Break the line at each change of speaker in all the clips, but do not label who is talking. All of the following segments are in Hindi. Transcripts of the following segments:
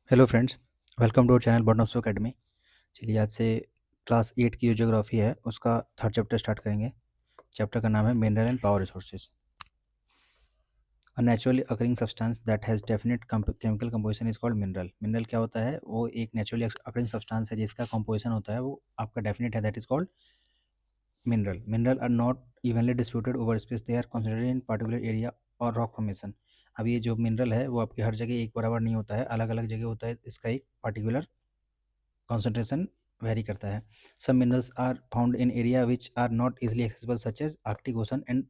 Hello friends, welcome to our channel bottom of academy. चलिए आज से क्लास 8 की जो ज्योग्राफी है उसका थर्ड चैप्टर स्टार्ट करेंगे। चैप्टर का नाम है mineral and power resources. A naturally occurring substance that has definite chemical composition is called mineral. Mineral क्या होता है? वो एक नेचुरली अकरिंग सब्सटेंस है जिसका कंपोजिशन होता है वो आपका डेफिनेट है, that is called mineral. Mineral are not evenly distributed over space, they are concentrated in particular area और रॉक फॉर्मेशन। अब ये जो मिनरल है वो आपकी हर जगह एक बराबर नहीं होता है, अलग अलग जगह होता है, इसका एक पर्टिकुलर concentration vary करता है। some minerals are found in area which are not easily accessible such as Arctic Ocean and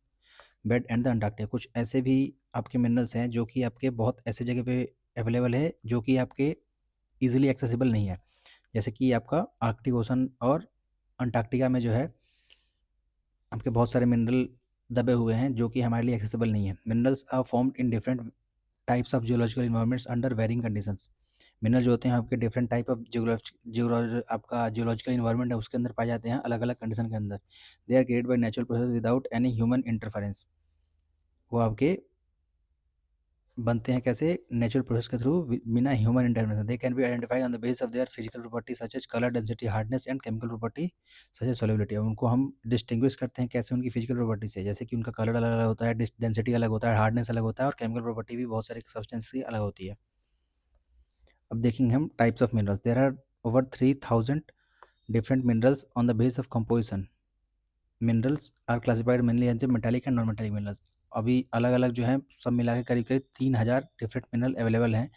bed and the Antarctica। कुछ ऐसे भी आपके मिनरल्स हैं जो कि आपके बहुत ऐसे जगह पे अवेलेबल है जो कि आपके इजीली एक्सेसिबल नहीं है, जैसे कि आपका आर्कटिक ओशन और अंटार्कटिका में जो है आपके बहुत सारे मिनरल दबे हुए हैं जो कि हमारे लिए एक्सेसिबल नहीं है। Minerals are formed in different types of geological environments under varying conditions. Mineral जो होते हैं आपके डिफरेंट टाइप ऑफ आपका जियोलॉजिकल इन्वायरमेंट है उसके अंदर पाए जाते हैं, अलग अलग कंडीशन के अंदर। They are created by natural process without any human interference. वो आपके बनते हैं कैसे? नेचुरल प्रोसेस के थ्रू, बिना human intervention. They can be identify on the basis of their physical property such as colour density hardness and chemical property such as solubility. उनको हम डिस्टिंग्विश करते हैं कैसे? उनकी फिजिकल प्रॉपर्टी से, जैसे कि उनका कलर अलग अलग होता है, डेंसिटी अलग होता है, हार्डनेस अलग होता है और केमिकल प्रॉपर्टी भी बहुत सारे सब्सटेंस की अलग होती है। अब देखेंगे हम types of minerals. There are over 3000 different minerals on the basis of composition. Minerals are classified mainly as metallic and non metallic minerals। अभी अलग अलग जो है सब मिला के करीब करीब 3000 डिफरेंट मिनरल अवेलेबल हैं।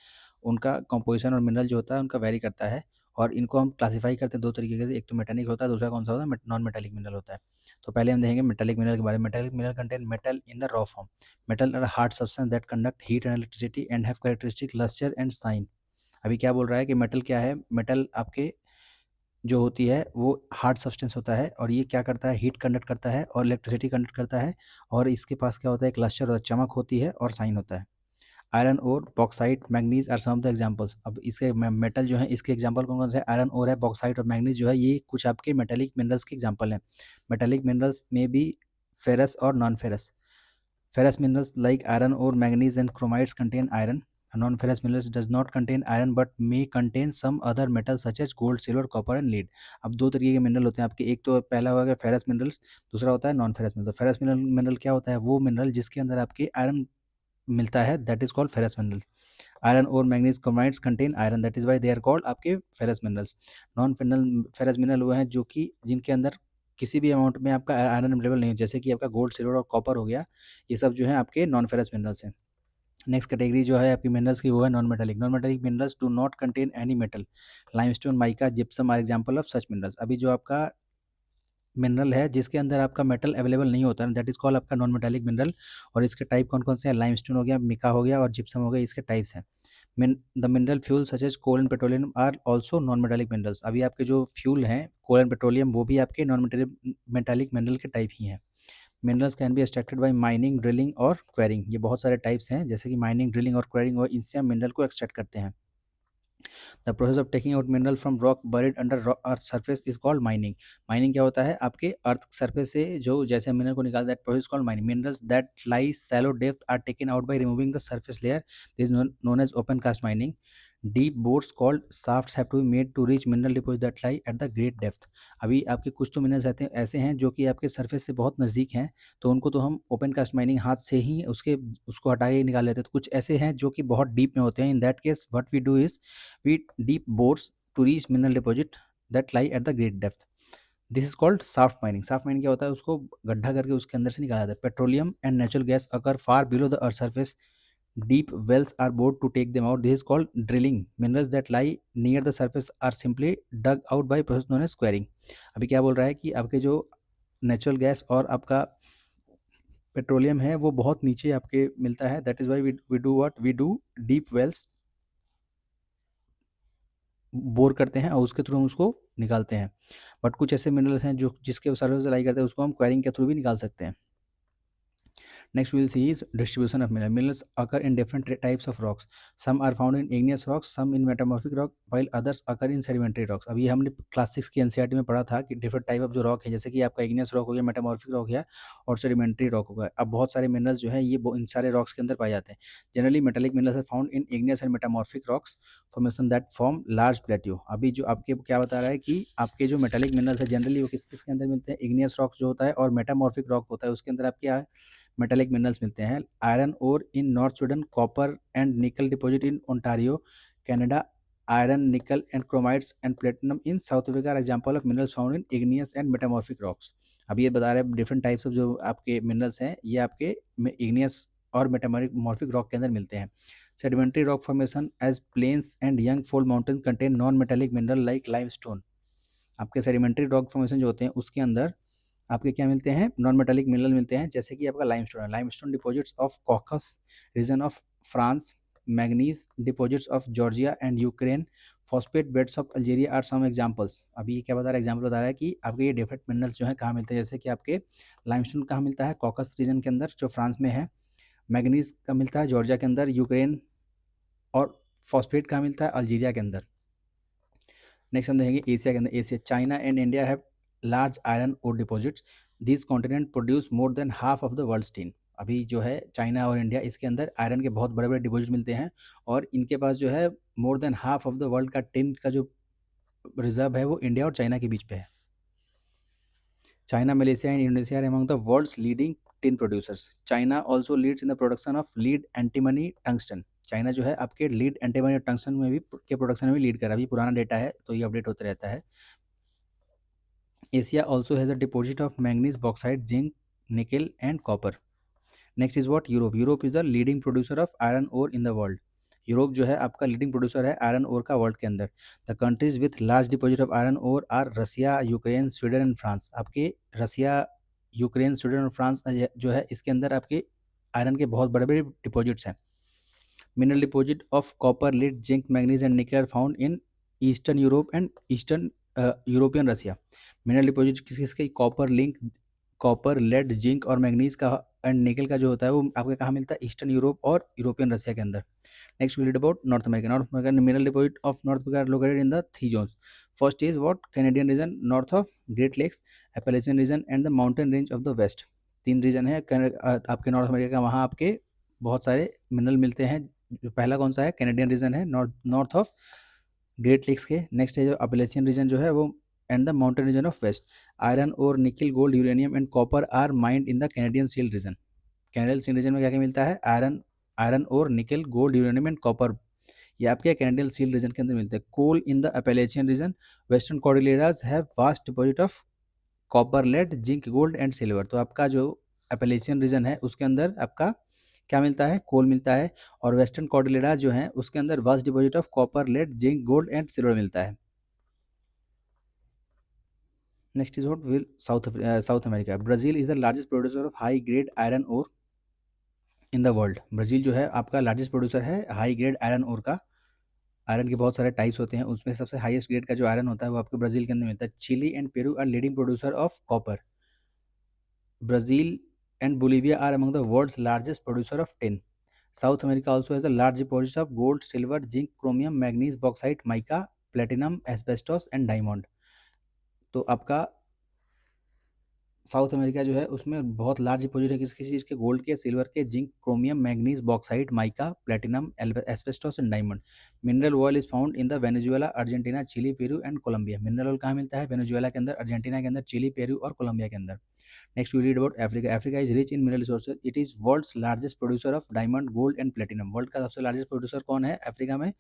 उनका कंपोजिशन और मिनरल जो होता है उनका वेरी करता है और इनको हम क्लासीफाई करते हैं दो तरीके से, एक तो मेटालिक होता है, दूसरा कौन सा होता है? नॉन मेटालिक मिनरल होता है। तो पहले हम देखेंगे मेटालिक मिनरल के बारे में। Metallic mineral contain metal in the raw form. Metal are hard substance that conduct heat and electricity and have characteristic lustre and shine. अभी क्या बोल रहा है कि मेटल क्या है? मेटल आपके जो होती है वो हार्ड सब्सटेंस होता है और ये क्या करता है? हीट कंडक्ट करता है और इलेक्ट्रिसिटी कंडक्ट करता है और इसके पास क्या होता है? क्लस्टर और चमक होती है और साइन होता है। Iron ore, bauxite, manganese are some of the examples. अब इसके मेटल जो है इसके एग्जांपल कौन कौन से? आयरन ओर है, बॉक्साइट और मैग्नीज जो है ये कुछ आपके मेटेलिक मिनरल्स के एग्जांपल हैं। मेटेलिक मिनरल्स में भी फेरस और non ferrous. Ferrous minerals like iron ore, manganese and chromides contain iron. Non-ferrous minerals does not contain iron but may contain some other metals such as gold, silver, copper and lead। अब दो तरीके के मिनरल होते हैं आपके, एक तो पहला होगा फेरस मिनरल्स, दूसरा होता है non ferrous mineral. Ferrous mineral mineral क्या होता है? वो मिनरल जिसके अंदर आपके आयरन मिलता है, that is called ferrous mineral. Iron ore manganese chromites contain iron, that is why they are called आपके ferrous minerals. Non ferrous mineral वो हैं जो कि जिनके अंदर किसी भी अमाउंट में आपका आयरन अवेलेबल नहीं है, जैसे कि आपका गोल्ड, सिल्वर और कॉपर हो गया। ये सब जो है आपके नॉन फेरस मिनरल्स हैं। नेक्स्ट कैटेगरी जो है आपकी मिनरल्स की वो है non metallic. Non metallic minerals do not contain any metal. Limestone, mica, gypsum are example of such minerals. अभी जो आपका मिनरल है जिसके अंदर आपका मेटल अवेलेबल नहीं होता है, दैट इज कॉल्ड आपका नॉन मेटालिक मिनरल। और इसके टाइप कौन कौन से हैं? लाइमस्टोन हो गया, मिका हो गया और जिप्सम हो गया, इसके टाइप्स हैं। The mineral fuel such as coal and petroleum are also non metallic minerals. अभी आपके जो फ्यूल हैं कोल एंड पेट्रोलियम वो भी आपके नॉन मेटालिक मिनरल के टाइप ही हैं। Minerals can be extracted bye mining, drilling और क्वेरिंग। ये बहुत सारे टाइप्स हैं, जैसे कि माइनिंग, ड्रिलिंग और क्वेरिंग, और इनसे हम मिनरल को एक्सट्रैक्ट करते हैं। The process of taking out mineral from rock buried under earth surface is called mining. Mining क्या होता है? आपके अर्थ सरफेस से जो जैसे मिनरल को निकालता है, that process called mining. Minerals that lie shallow depth are taken out by removing the surface layer, this is known as open cast mining. Deep bores called shafts have to be made to reach mineral deposit that lie at the great depth. अभी आपके कुछ तो मिनरल्स ऐसे हैं जो कि आपके सरफेस से बहुत नज़दीक हैं, तो उनको तो हम ओपन कास्ट माइनिंग हाथ से ही उसको हटा के निकाल लेते हैं। तो कुछ ऐसे हैं जो कि बहुत डीप में होते हैं। In that case what we do is we deep bores to reach mineral deposit that lie at the great depth. This is called shaft mining. Shaft mining क्या होता है? उसको गड्ढा करके उसके अंदर से निकाला जाता है। Petroleum and natural gas occur far below the earth surface, deep wells are bored to take them out, this is called drilling. Minerals that lie near the surface are simply dug out by process known as quarrying. अभी क्या बोल रहा है कि आपके जो नेचुरल गैस और आपका पेट्रोलियम है वो बहुत नीचे आपके मिलता है, that is why we do what we do deep wells bore करते हैं और उसके थ्रू हम उसको निकालते हैं। बट कुछ ऐसे मिनरल्स हैं जो जिसके सर्फेस लाई करते हैं, उसको हम क्वेरिंग के थ्रू भी निकाल सकते हैं। Next, we will see is distribution of minerals. Minerals occur in different types of rocks. Some are found in igneous rocks, some in metamorphic rock, while others occur in sedimentary rocks. अभी हमने क्लास 6 की एनसीईआरटी में पढ़ा था कि डिफरेंट टाइप ऑफ जो रॉक है, जैसे कि आपका igneous रॉक हो गया, मेटामॉर्फिक रॉक है और सेडिमेंट्री रॉक होगा। अब बहुत सारे मिनरल्स जो है ये इन सारे रॉक्स के अंदर पाए जाते हैं। Generally metallic minerals are found in igneous and metamorphic rocks formation that form large plateau. अभी जो आपके क्या बता रहा है कि आपके जो मेटालिक मिनरल्स है जनरली वो किस किस के अंदर मिलते हैं, igneous रॉक्स जो होता है और मेटामॉर्फिक रॉक होता है उसके अंदर आप क्या है मेटालिक मिनरल्स मिलते हैं। Iron ore in north Sweden, copper and nickel deposit in Ontario Canada, iron nickel and chromites and platinum in South Africa are example of minerals found in igneous and metamorphic rocks. अब ये बता रहे हैं डिफरेंट टाइप्स ऑफ जो आपके मिनरल्स हैं ये आपके इग्नियस और मेटामॉर्फिक रॉक के अंदर मिलते हैं। Sedimentary rock formation as plains and young fold mountain contain non metallic mineral like limestone. आपके सेडिमेंट्री रॉक फॉर्मेशन जो होते हैं उसके अंदर आपके क्या मिलते हैं, नॉन मेटालिक मिनरल मिलते हैं, जैसे कि आपका लाइमस्टोन है। Limestone deposits of Caucasus region of France, manganese deposits of Georgia and Ukraine, phosphate beds of Algeria are some examples. अभी ये क्या बता रहा है, एग्जांपल बता रहा है कि आपके ये डिफरेंट मिनरल्स जो है कहाँ मिलते हैं, जैसे कि आपके लाइमस्टोन कहाँ मिलता है, कॉकस रीजन के अंदर जो फ्रांस में है, मैग्नीज का मिलता है जॉर्जिया के अंदर, यूक्रेन, और फॉस्फेट कहाँ मिलता है, अल्जीरिया के अंदर। नेक्स्ट हम देखेंगे एशिया के अंदर। Asia, China and India have large iron ore deposits. This continent produce more than half of the world tin. अभी जो है चाइना और इंडिया इसके अंदर आयरन के बहुत बड़े बड़े डिपॉजिट मिलते हैं और इनके पास जो है मोर than half of the world का टिन का जो रिजर्व है वो इंडिया और चाइना के बीच पे है। China, Malaysia, and Indonesia are among the world's leading tin producers. China also leads in the production of lead, antimony, tungsten. China जो है आपके लीड, एंटीमनी और टंगस्टन में भी के प्रोडक्शन में भी लीड कर रहा है। अभी पुराना डेटा है तो ये अपडेट होता रहता है। Asia also has a deposit of manganese, bauxite, zinc, nickel and copper. Next is what, Europe. Europe is the leading producer of iron ore in the world. Europe जो है आपका लीडिंग प्रोड्यूसर है आयरन ओर का वर्ल्ड के अंदर। The countries with large deposit of iron ore are Russia, Ukraine, Sweden and France. आपके रसिया, यूक्रेन, स्वीडन और फ्रांस जो है इसके अंदर आपके आयरन के बहुत बड़े बड़े डिपॉजिट्स हैं। Mineral deposit of copper, lead, zinc, manganese and nickel are found in eastern Europe and eastern European Russia. Mineral deposit किस किसके, copper, link, copper, lead, zinc और मैग्नीज का एंड निकल का जो होता है वो आपके कहाँ मिलता है, ईस्टर्न यूरोप और यूरोपियन रसिया के अंदर। Next we read about North America. North America mineral deposit of North America are located in the 3 zones. First is what, Canadian region north of Great Lakes, Appalachian region and the mountain range of the west. 3 region है आपके नॉर्थ अमेरिका का, वहाँ आपके बहुत सारे मिनरल मिलते हैं। जो पहला कौन सा है, कैनेडियन रीजन है, नॉर्थ ऑफ ग्रेट लेक्स के। नेक्स्ट है जो एपेलेशियन रीजन जो है वो and the mountain region of west. Iron और nickel, gold, uranium and copper are mined in the Canadian shield region. Canadian shield region में क्या क्या मिलता है, आयरन और nickel, gold, uranium and copper, ये आपके कैनेडियन सील रीजन के अंदर मिलते हैं। Coal in the Appalachian region. Western Cordilleras have vast deposit of copper, lead, zinc, gold and silver. तो आपका जो एपेलेशियन रीजन है उसके अंदर आपका क्या मिलता है, कोल मिलता है, और वेस्टर्न कॉर्डिलेराज जो है उसके अंदर vast deposit of copper, lead, zinc, gold and silver मिलता है। Next is what, well South America. Brazil is the largest producer of high grade iron ore in the world. Brazil जो है आपका लार्जेस्ट प्रोड्यूसर है हाई ग्रेड आयरन ओर का। आयरन के बहुत सारे टाइप्स होते हैं, उसमें सबसे हाईएस्ट ग्रेड का जो आयरन होता है वो आपके ब्राजील के अंदर मिलता है। Chile and Peru are leading producer of copper. Brazil and Bolivia are among the world's largest producer of tin. South America also has a large deposit of gold, silver, zinc, chromium, manganese, bauxite, mica, platinum, asbestos and diamond. तो आपका साउथ अमेरिका जो है उसमें बहुत लार्ज डिपॉजिट है किसी चीज़ के, गोल्ड के, सिल्वर के, zinc, chromium, manganese, bauxite, mica, platinum, asbestos and diamond. Mineral oil is found in the Venezuela, Argentina, Chile, Peru and Colombia. Mineral oil कहाँ मिलता है, वेनेजुएला के अंदर, अर्जेंटीना के अंदर, चिली, पेरू और कोलंबिया के अंदर। Next we read about Africa. Africa is rich in mineral resources. It is world's largest producer of diamond, gold and platinum. World का सबसे लार्जेस्ट प्रोड्यूसर कौन है अफ्रीका में,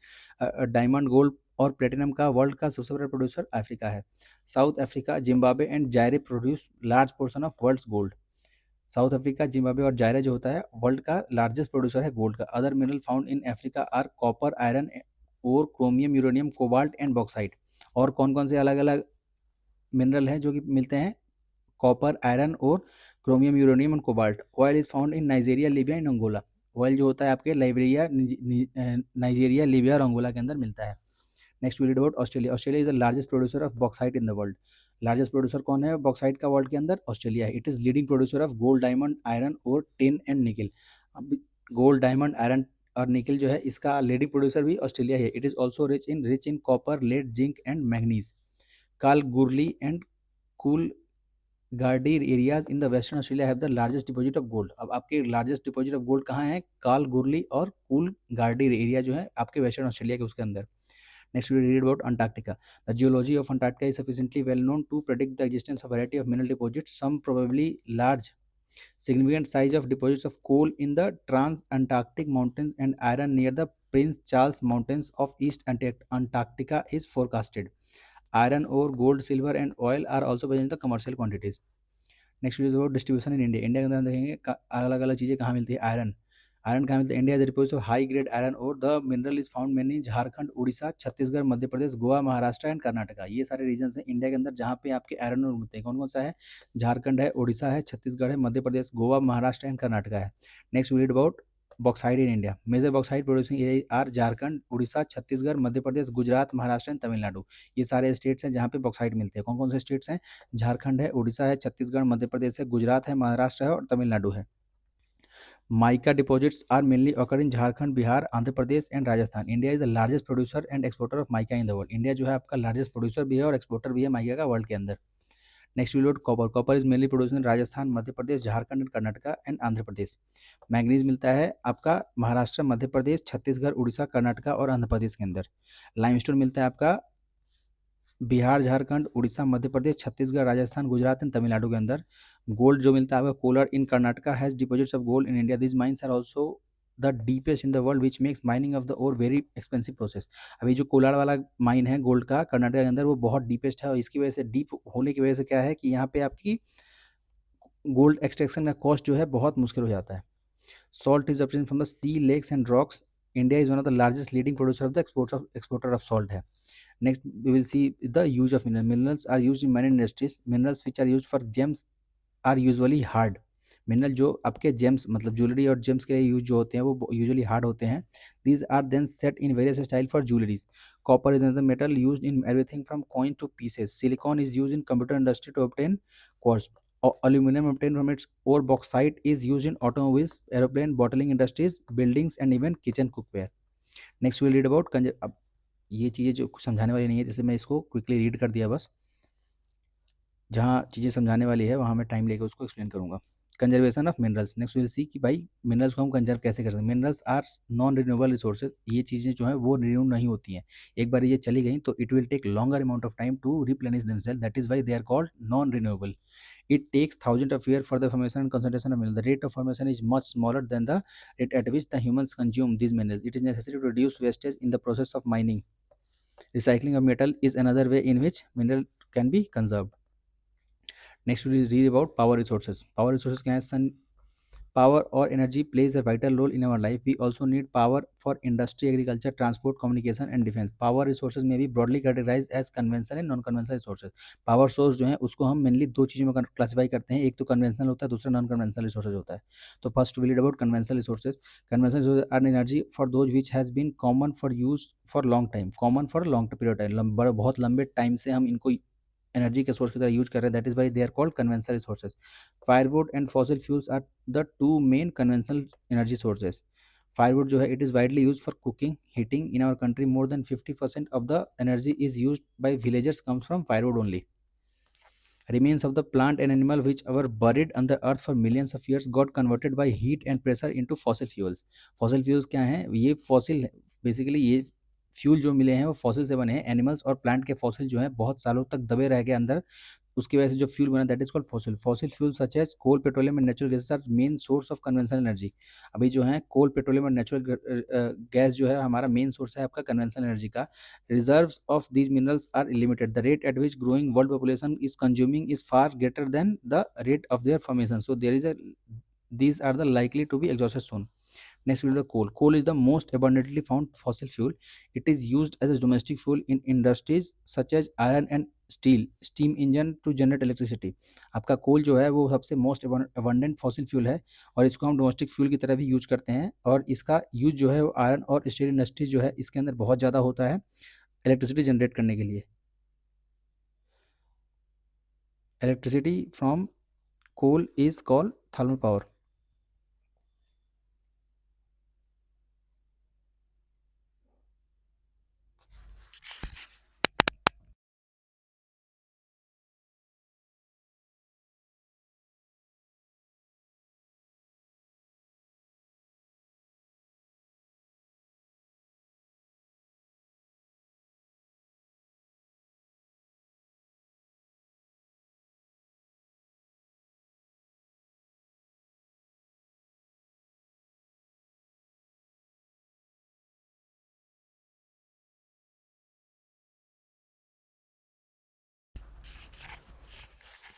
डायमंड, गोल्ड और प्लेटिनम का वर्ल्ड का सबसे बड़ा प्रोड्यूसर अफ्रीका है। South Africa, Zimbabwe and Zaire produce large portion of world's gold. South Africa, Zimbabwe और जायरे जो होता है वर्ल्ड का लार्जेस्ट प्रोड्यूसर है गोल्ड का। Other mineral found in Africa are copper, iron और chromium, uranium, cobalt and bauxite. और कौन कौन से अलग अलग मिनरल हैं जो कि मिलते हैं, कॉपर, आयरन और chromium, uranium and cobalt. Oil is found in Nigeria, Libya and Angola. Oil जो होता है आपके नाइजीरिया, लीबिया और अंगोला के अंदर मिलता है। Next we read about Australia. Australia is the largest producer of bauxite in the world. Largest producer कौन है बॉक्साइट का वर्ल्ड के अंदर? ऑस्ट्रेलिया है। It is leading producer of gold, diamond, iron और टिन एंड निकल। अब गोल्ड, डायमंड, आयरन और निकल जो है इसका लीडिंग प्रोड्यूसर भी ऑस्ट्रेलिया है। It is also rich in copper, lead, zinc and manganese. Kalgoorlie and Coolgardie areas in the western Australia have the largest deposit of gold. अब आपके लार्जेस्ट डिपॉजिट ऑफ गोल्ड कहाँ है? कालगुरली और कूल गार्डीर एरिया जो है आपके वेस्टर्न ऑस्ट्रेलिया के उसके अंदर। Next, we read about Antarctica. The geology of Antarctica is sufficiently well known to predict the existence of a variety of mineral deposits, some probably large. Significant size of deposits of coal in the Trans-Antarctic Mountains and iron near the Prince Charles Mountains of East Antarctica is forecasted. Iron ore, gold, silver, and oil are also present in the commercial quantities. Next video about distribution in India. India के अंदर देखेंगे अलग अलग चीज़ें कहाँ मिलती है। आयरन, आयरन कहाँ मिलता है? India is deposit of high grade iron और the mineral is found mainly Jharkhand, Orissa, Chhattisgarh, Madhya Pradesh, Goa, Maharashtra and Karnataka. ये सारे रीजन हैं इंडिया के अंदर जहाँ पे आपके आयरन और मिलते हैं। कौन कौन सा है? झारखंड है, उड़ीसा है, छत्तीसगढ़ है, मध्य प्रदेश, गोवा, महाराष्ट्र एंड कर्नाटका है। Next read about bauxite in India. Major bauxite producing area are Jharkhand, Orissa, Chhattisgarh, Madhya Pradesh, Gujarat, Maharashtra and Tamil Nadu. ये सारे स्टेट्स हैं जहाँ पे बॉक्साइड मिलते हैं। कौन कौन से स्टेट्स हैं? झारखंड है, उड़ीसा है, छत्तीसगढ़, मध्य प्रदेश है, गुजरात है, महाराष्ट्र है और तमिलनाडु है। Mica deposits are mainly occur in Jharkhand, Bihar, Andhra Pradesh and Rajasthan. India is the largest producer and exporter of mica in the world. India जो है आपका लार्जेस्ट प्रोड्यूसर भी है और एक्सपोर्टर भी है माइका का वर्ल्ड के अंदर। Next will copper. Copper is mainly produce in Rajasthan, Madhya Pradesh, Jharkhand and Karnataka and Andhra Pradesh. Manganese मिलता है आपका महाराष्ट्र, मध्य प्रदेश, छत्तीसगढ़, उड़ीसा, कर्नाटका और आंध्र प्रदेश के अंदर। लाइमस्टोन मिलता है आपका बिहार, झारखंड, उड़ीसा, मध्य प्रदेश, छत्तीसगढ़, राजस्थान, गुजरात एंड तमिलनाडु के अंदर। गोल्ड जो मिलता है आपका Kolar in Karnataka has deposits of gold in India. This mines are also the deepest in the world which makes mining of the ore very expensive process. अभी जो कोलार वाला माइन है गोल्ड का कर्नाटका के अंदर वो बहुत डीपेस्ट है और इसकी वजह से डीप होने की वजह से क्या है कि यहाँ पे आपकी गोल्ड एक्सट्रैक्शन का कॉस्ट जो है बहुत मुश्किल हो जाता है। Salt is obtained from the sea, lakes and rocks. India is one of the largest leading producer of the exporter of salt है। Next we will see the use of minerals. Minerals are used in many industries. Minerals which are used for gems are usually hard. Mineral जो आपके जेम्स मतलब ज्वेलरी और जेम्स के लिए यूज जो होते हैं वो यूजुअली हार्ड होते हैं। These are then set in various style for jewelleries. Copper is another metal used in everything from coin to pieces. Silicon is used in computer industry to obtain quartz. Aluminum obtained from its ore bauxite is used in automobiles, aeroplane, bottling industries, buildings and even kitchen cookware. Next we'll read about अब ये चीज़ें जो समझाने वाली नहीं है जैसे मैं इसको क्विकली रीड कर दिया बस। जहाँ चीज़ें समझाने वाली है वहाँ मैं टाइम लेकर उसको एक्सप्लेन करूँगा। Conservation of minerals. Next will see कि भाई मिनरल्स को हम कंजर्व कैसे कर सकते हैं। Minerals are non renewable resources. ये चीज़ें जो है वो रिन्यू नहीं होती हैं। एक बार ये चली गई तो it will take longer amount of time to replenish themselves. That is why they are called non renewable. It takes thousands of years for the formation and concentration of minerals. The rate of formation is much smaller than the rate at which the humans consume these minerals. It is necessary to reduce wastage in the process of mining. Recycling of metal is another way in which mineral can be conserved. Next we read about power resources. Power resources क्या है? sun power or energy plays a vital role in our life. We also need power for industry, agriculture, transport, communication and defense. Power resources may be broadly categorized as conventional and non-conventional resources. Power source जो है उसको हम मेनली दो चीज़ों में क्लासीफाई करते हैं। एक तो कन्वेंशनल होता है, दूसरा नॉन कन्वेंशनल रिसोर्सेज होता है। तो first we read about conventional resources. Conventional resources are energy for those which has been common for use for long time. Common for long period time, बहुत लंबे टाइम से हम इनको एनर्जी के सोर्स की तरह यूज कर रहे हैं। That is why they are called conventional resources. Firewood and fossil fuels are the two main conventional energy sources. Firewood जो है it is widely use for cooking, heating. In our country more than 50% of the energy is use by villagers comes from firewood only. Remains of the plant and animal which were buried under earth for millions of years got converted by heat and pressure into fossil fuels. Fossil fuels क्या हैं? ये फॉसिल बेसिकली ये फ्यूल जो मिले हैं वो फॉसिल से बने हैं। एनिमल्स और प्लांट के फॉसिल जो हैं बहुत सालों तक दबे रह गए अंदर, उसकी वजह से जो फ्यूल बना that is called fossil. Fossil fuel such as coal, petroleum and natural gases are main source of conventional energy. अभी जो है कोल, पेट्रोलियम और नेचुरल गैस जो है हमारा मेन सोर्स है आपका कन्वेंशनल एनर्जी का। Reserves of these minerals are limited. The rate at which growing world population is consuming is far greater than the rate of their formation, so there is these are the likely to be exhausted soon. Next will be the coal. Coal is the most abundantly found fossil fuel. It is used as a domestic fuel in industries such as iron and steel, steam engine to generate electricity. आपका कोल जो है वो सबसे मोस्ट abundant फॉसिल फ्यूल है और इसको हम डोमेस्टिक फ्यूल की तरह भी यूज करते हैं और इसका यूज जो है वो आयरन और स्टील इंडस्ट्रीज जो है इसके अंदर बहुत ज़्यादा होता है इलेक्ट्रिसिटी जनरेट करने के लिए। Electricity from coal is called thermal power.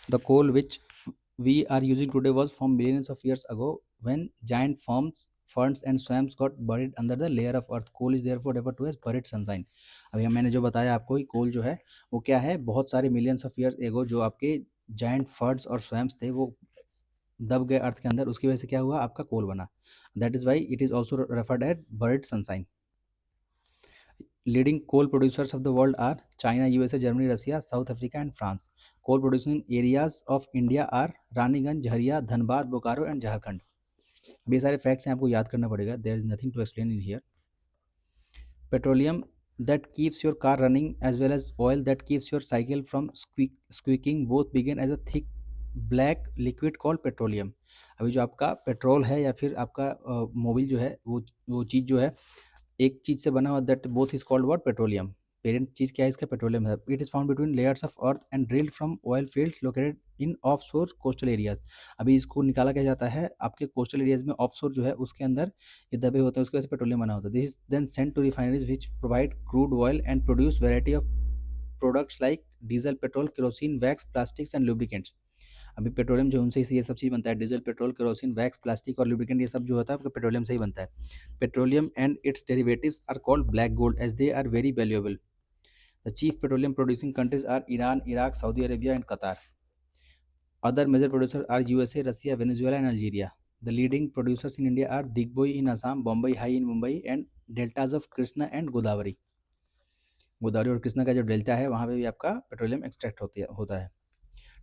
The coal which we are using today was from millions of years ago when giant ferns and swamps got buried under the layer of earth. Coal is therefore referred to as buried sunshine. अभी मैंने जो बताया आपको कि कोल जो है वो क्या है, बहुत सारे मिलियंस ऑफ ईयर्स एगो जो आपके जायंट फर्ड्स और स्वैम्स थे वो दब गए अर्थ के अंदर, उसकी वजह से क्या हुआ, आपका कोल बना. That is why it is also referred at buried sunshine. Leading coal producers of the world are China, USA, Germany, Russia, South Africa, and France. Coal producing areas of India are Raniganj, Jharia, Dhanbad, Bokaro, and Jharkhand. ये सारे फैक्ट्स हैं, आपको याद करना पड़ेगा. There is nothing to explain in here. Petroleum that keeps your car running as well as oil that keeps your cycle from squeaking both begin as a thick black liquid called petroleum. अभी जो आपका पेट्रोल है या फिर आपका मोबिल जो है वो चीज़ जो है एक चीज से बना हुआ, that both is called what, petroleum. Parent चीज क्या है इसका, पेट्रोलियम है. It is found between layers of earth and drilled from oil fields located in of शोर कोस्टल एरियाज. अभी इसको निकाला क्या जाता है आपके कोस्टल एरियाज में, ऑफ शोर जो है उसके अंदर ये दबे होते हैं, उसकी वजह से पेट्रोलियम बना होता है. This is then sent to refineries which provide crude oil and produce variety of products like diesel, petrol, kerosene, wax, plastics and lubricants. अभी पेट्रोलियम जो उनसे ये सब चीज़ बनता है, diesel, petrol, kerosene, wax, plastic और लुब्रिकेंट, ये सब जो होता है आपका पेट्रोलियम से ही बनता है. Petroleum and its derivatives are called black gold as they are very valuable. The chief petroleum producing countries are Iran, Iraq, Saudi Arabia and Qatar. Other major producers are USA, Russia, Venezuela, and Algeria. The leading producers in India are Digboi in Assam, Bombay High in Mumbai, and deltas of Krishna and Godavari. Godavari और कृष्णा का जो डेल्टा है वहाँ पे भी आपका पेट्रोलियम एक्सट्रैक्ट होता है.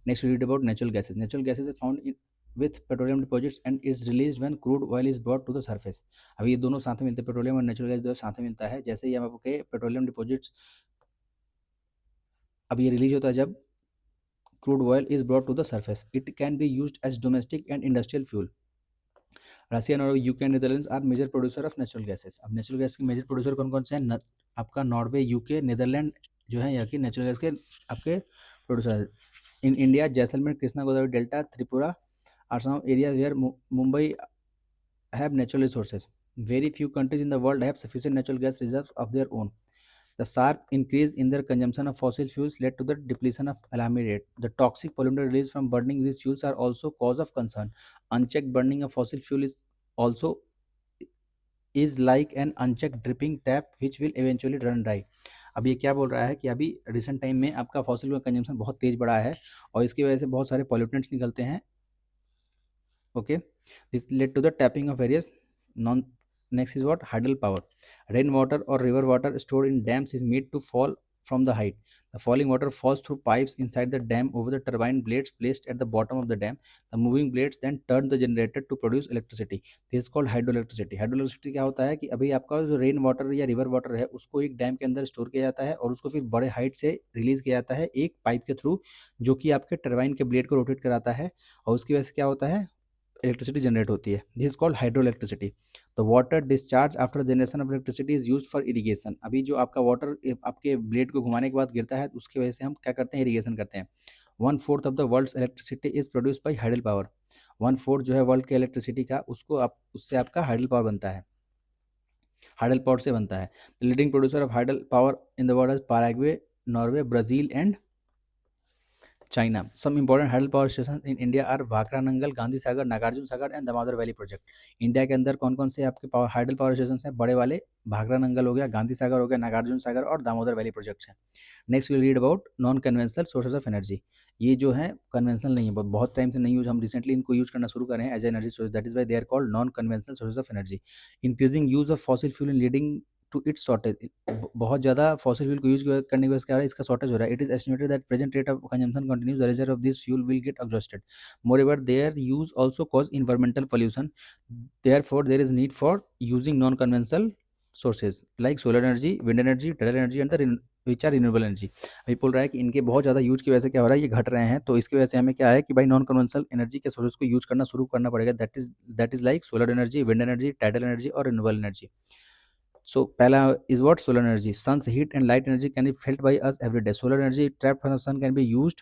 Next, we read about natural gases. Natural gases are found with petroleum deposits and is released when crude oil is brought to the surface. अभी ये दोनों साथ में मिलते हैं, पेट्रोलियम और नेचुरल गैस दोनों साथ में मिलता है. जैसे ही हम आपके पेट्रोलियम डिपॉजिट्स अब ये रिलीज होता है जब crude oil is brought to the surface. It can be used as domestic and industrial fuel. Russia, Norway, UK and Netherlands are major producer of natural gases. अब नेचुरल गैस के मेजर प्रोड्यूसर कौन कौन से हैं, आपका नॉर्वे, यूके, नीदरलैंड जो है यहाँ की नेचुरल गैस के आपके producer. In India, Jaisalmer, Krishna, Godavari delta, Tripura are some areas where Mumbai have natural resources. Very few countries in the world have sufficient natural gas reserves of their own. The sharp increase in their consumption of fossil fuels led to the depletion of alarming rate. The toxic pollutant released from burning these fuels are also cause of concern. Unchecked burning of fossil fuel is like an unchecked dripping tap which will eventually run dry. अब ये क्या बोल रहा है कि अभी रिसेंट टाइम में आपका फॉसिल फ्यूल का कंजम्पशन बहुत तेज बढ़ा है और इसकी वजह से बहुत सारे पॉल्यूटेंट्स निकलते हैं. Okay, this led to the tapping of various non. Next is what, hydel power. Rainwater or river water stored in dams is made to fall from the height. The falling water falls through pipes inside the dam over the turbine blades placed at the bottom of the dam. The moving blades then turn the generator to produce electricity. This is called hydroelectricity. Hydroelectricity क्या होता है कि अभी आपका जो रेन वाटर या रिवर वाटर है उसको एक डैम के अंदर स्टोर किया जाता है और उसको फिर बड़े हाइट से रिलीज किया जाता है एक पाइप के थ्रू, जो कि आपके टर्बाइन के ब्लेड को रोटेट कराता है और उसकी वजह से क्या होता है, इलेक्ट्रिसिटी जनरेट होती है. This is called hydro electricity. The water discharge after generation of electricity is used for irrigation. अभी जो आपका वाटर आपके ब्लेड को घुमाने के बाद गिरता है उसकी वजह से हम क्या करते हैं, इरिगेशन करते हैं. 1/4 of the world's electricity is produce by hydel power. 1/4 जो है वर्ल्ड के इलेक्ट्रिसिटी का उसको आप उससे आपका हाइडल पावर बनता है, हाइडल पावर से बनता है. The leading producer of hydel power in the world is Paraguay, Norway, Brazil and China. Some important hydel power stations in India are Bhakra-Nangal, Gandhi Sagar, Nagarjun Sagar and Damodar Valley Project. India के अंदर कौन कौन से आपके हाइडल पावर स्टेशन हैं, बड़े वाले भाखरा नंगल हो गया, गांधी सागर हो गया, नागार्जुन सागर और दामोदर वैली प्रोजेक्ट्स हैं. Next will read about non conventional sources of energy. ये जो है कन्वेंशनल नहीं है, बहुत टाइम से नहीं यूज, हम रिसेंटली इनको यूज करना शुरू करें as energy source. That is why they are called non conventional sources of energy. Increasing use of fossil fuel in leading to its shortage, बहुत ज़्यादा फॉसिल फ्यूल को यूज करने की वजह से क्या हो रहा है, इसका शॉर्टेज हो रहा है। It is estimated that present rate of consumption continues, the reserve of this fuel will get exhausted, मोreover their use also cause environmental pollution, therefore there is need for using non conventional sources like solar energy, wind energy, tidal energy and the which are renewable energy। अभी बोल रहा है कि इनके बहुत ज़्यादा यूज की वजह से क्या हो रहा है, ये घट रहे हैं, तो इसकी वजह से हमें क्या है कि भाई नॉन कन्वेंशनल एनर्जी के सोर्सेज को यूज करना शुरू करना पड़ेगा, that is like solar energy, wind energy, tidal energy और रिन्यूएबल एनर्जी। सो पहला is what, solar energy. Sun's heat and light energy can be felt by us every day. Solar energy trapped from the sun can be used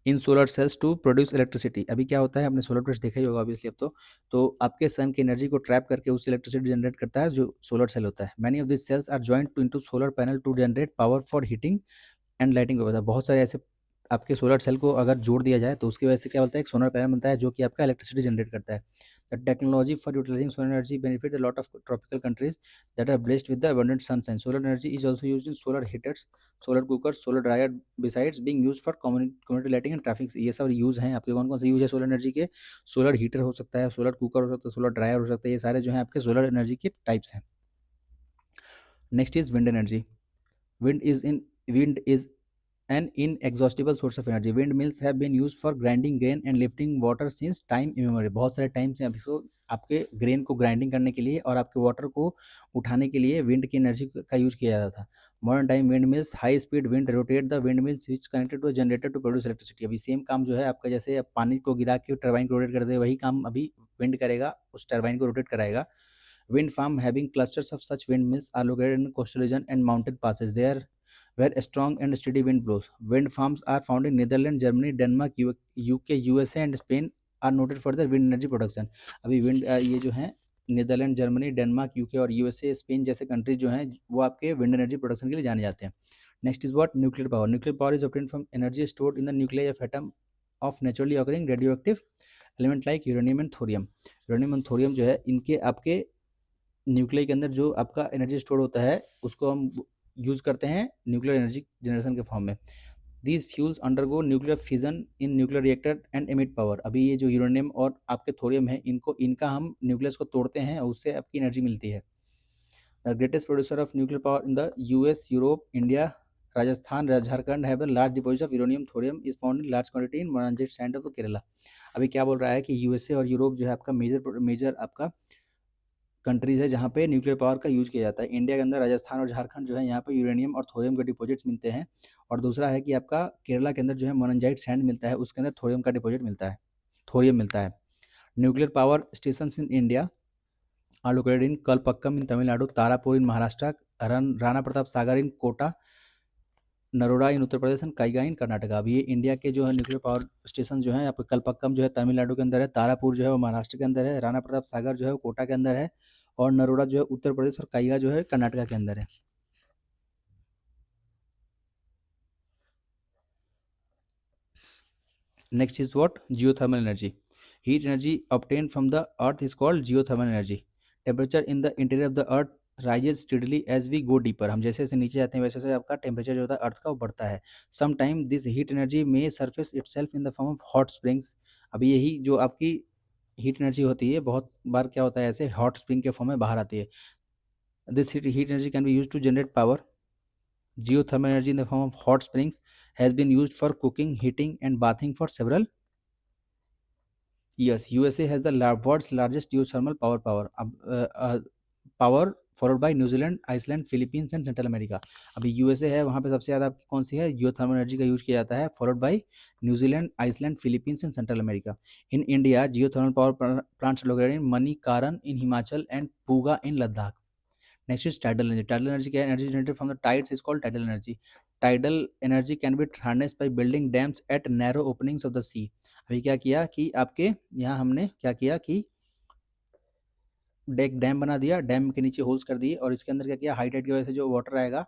in solar cells to produce electricity. अभी क्या होता है, आपने सोलर प्लेट्स देखा ही होगा ऑब्वियसली अब तो आपके सन की एनर्जी को ट्रैप करके उससे इलेक्ट्रिसिटी जनरेट करता है जो सोलर सेल होता है। Many of this cells are joint to into solar panel to generate power for heating and lighting व्यवस्था। बहुत सारे ऐसे आपके सोलर सेल को अगर जोड़ दिया जाए तो उसकी वजह से क्या होता है, एक सोलर पैनल बनता है जो कि आपका इलेक्ट्रिसिटी जनरेट करता है। The technology for utilising solar energy benefit a lot of tropical countries that are blessed with the abundant sunshine. Solar energy is also used in solar heaters, solar cookers, solar dryer besides being used for community lighting and traffic. ये सब यूज हैं आपके। कौन कौन से यूज है सोलर एनर्जी के, सोलर हीटर हो सकता है, सोलर कुकर हो सकता है, सोलर ड्रायर हो सकता है, ये सारे जो है आपके सोलर एनर्जी के टाइप्स हैं। Next is wind energy. Wind is an inexhaustible source of energy. Windmills have been used for grinding grain and lifting water since time immemorial। बहुत सारे टाइम से अभी तो आपके ग्रेन को ग्राइंडिंग करने के लिए और आपके वाटर को उठाने के लिए विंड की एनर्जी का यूज किया जाता था। Modern time wind mills, high speed wind rotate the wind mills which connected to generator to produce electricity. अभी सेम काम जो है आपका, जैसे आप पानी को गिरा के टरबाइन को रोटेट करते हैं, वही काम अभी विंड करेगा, उस टरबाइन को रोटेट कराएगा। Wind farm having clusters of such windmills are located in coastal region and mountain passes. There where strong and steady wind blows. Wind farms are found in Netherlands, Germany, Denmark, UK, USA and Spain are noted for their wind energy production। अभी विंड ये जो है नीदरलैंड, जर्मनी, डेनमार्क, यूके और यूएसए, स्पेन जैसे कंट्रीज जो हैं वो आपके विंड एनर्जी प्रोडक्शन के लिए जाने जाते हैं। Next is what, nuclear power. Nuclear power is obtained from energy stored in the nuclear of atom of naturally occurring radioactive element like uranium and thorium. Uranium and thorium जो है इनके आपके न्यूक्लियर के अंदर जो आपका एनर्जी स्टोर होता है उसको हम यूज करते हैं न्यूक्लियर एनर्जी जनरेशन के फॉर्म में। These fuels undergo nuclear fission in nuclear reactor and emit power. अभी ये जो यूरेनियम और आपके थोरियम है इनका हम न्यूक्लियस को तोड़ते हैं और उससे आपकी एनर्जी मिलती है। The greatest producer of nuclear power in the US, Europe, India, Rajasthan, Jharkhand have large deposit of uranium thorium is found in large quantity in monazite sand of Kerala. अभी क्या बोल रहा है कि यूएसए और यूरोप जो है आपका मेजर आपका कंट्रीज है जहाँ पे न्यूक्लियर पावर का यूज किया जाता है। इंडिया के अंदर राजस्थान और झारखंड जो है यहाँ पे यूरेनियम और थोरियम के डिपॉजिट्स मिलते हैं। और दूसरा है कि आपका केरला के अंदर जो है मोनजाइट सैंड मिलता है, उसके अंदर थोरियम का डिपॉजिट मिलता है, थोरियम मिलता है। Nuclear power station in India are located in Kalpakkam in Tamil Nadu, Tarapur in Maharashtra, Rana Pratap Sagar in Kota, Narora in Uttar Pradesh and Kaiga in Karnataka. अभी ये इंडिया के जो है न्यूक्लियर पावर स्टेशन जो है यहाँ पे कलपक्कम जो है तमिलनाडु के अंदर है, तारापुर जो है वो महाराष्ट्र के अंदर है, राणा प्रताप सागर जो है वो कोटा के अंदर है और नरोडा जो है उत्तर प्रदेश और काइगा जो है कर्नाटका के अंदर है। Next is what, geothermal energy. Heat energy obtained from the earth is called geothermal energy. Temperature in the interior of the earth rises steadily as we go deeper. हम जैसे जैसे नीचे जाते हैं वैसे वैसे आपका टेम्परेचर जो होता है अर्थ का वो बढ़ता है। Some time this heat energy may surface itself in the form of hot springs. अभी यही जो आपकी हीट एनर्जी होती है बहुत बार क्या होता है ऐसे हॉट स्प्रिंग के फॉर्म में बाहर आती है। This heat energy can be use to generate power. Geothermal energy in the form of hot springs has been used for cooking, heating, and bathing for several years. USA has the world's largest geothermal power followed by New Zealand, Iceland, Philippines and central America. अभी यूएसए है, वहाँ पे सबसे ज़्यादा आपकी कौन सी है, जियोथर्मल एनर्जी का यूज किया जाता है, followed by New Zealand, Iceland, Philippines and central America. In India geothermal power plants located in Manikaran in Himachal and Puga in Ladakh. Next is tidal energy. Tidal energy क्या है, energy generated from the tides is called tidal energy. Tidal energy can be harnessed by building dams at narrow openings of the sea। अभी क्या किया कि आपके यहाँ हमने क्या किया कि एक डैम बना दिया, डैम के नीचे होल्स कर दिए और इसके अंदर क्या किया, हाई टाइड की वजह से जो वाटर आएगा,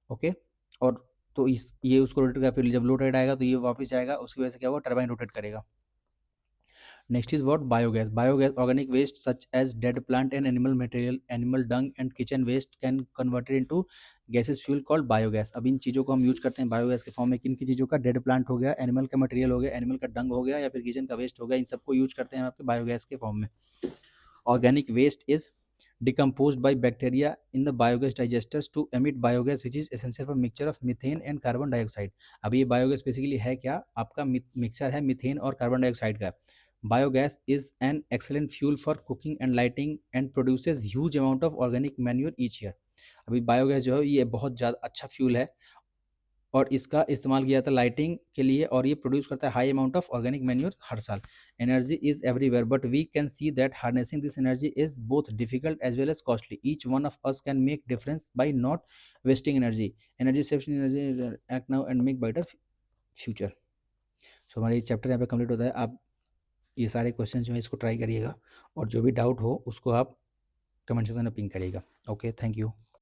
ओके, और तो इस ये उसको रोटेट करेगा, फिर जब लो टाइड आएगा तो ये वापस आएगा, उसकी वजह से क्या होगा, टरबाइन रोटेट करेगा। Next is what, biogas. Biogas, organic waste such as dead plant and animal material, animal dung and kitchen waste can converted into gaseous fuel called biogas। अब इन चीज़ों को हम यूज करते हैं बायोगैस के फॉर्म में। किन की चीज़ों का, डेड प्लांट हो गया, एनिमल का मटेरियल हो गया, एनिमल का डंग हो गया या फिर किचन का वेस्ट हो गया, इन सबको यूज करते हैं आपके बायोगैस के फॉर्म में। Organic waste is decomposed by bacteria in the biogas digesters to emit biogas which is essential for mixture of methane and carbon dioxide। अब ये बायोगैस बेसिकली है क्या, आपका मिक्सचर है मीथेन और कार्बन डाइऑक्साइड का। Biogas is an excellent fuel for cooking and lighting and produces huge amount of organic manure each year. अभी बायोगैस जो है ये बहुत ज़्यादा अच्छा फ्यूल है और इसका इस्तेमाल किया जाता है लाइटिंग के लिए और ये प्रोड्यूस करता है high amount of organic manure हर साल। Energy is everywhere but we can see that harnessing this energy is both difficult as well as costly. Each one of us can make difference by not wasting energy. Energy saves energy act now and make better future. So हमारा ये चैप्टर यहाँ पे कंप्लीट होता है। आप ये सारे क्वेश्चन जो है इसको ट्राई करिएगा और जो भी डाउट हो उसको आप कमेंट सेक्शन में पिंग करिएगा। Okay, thank you.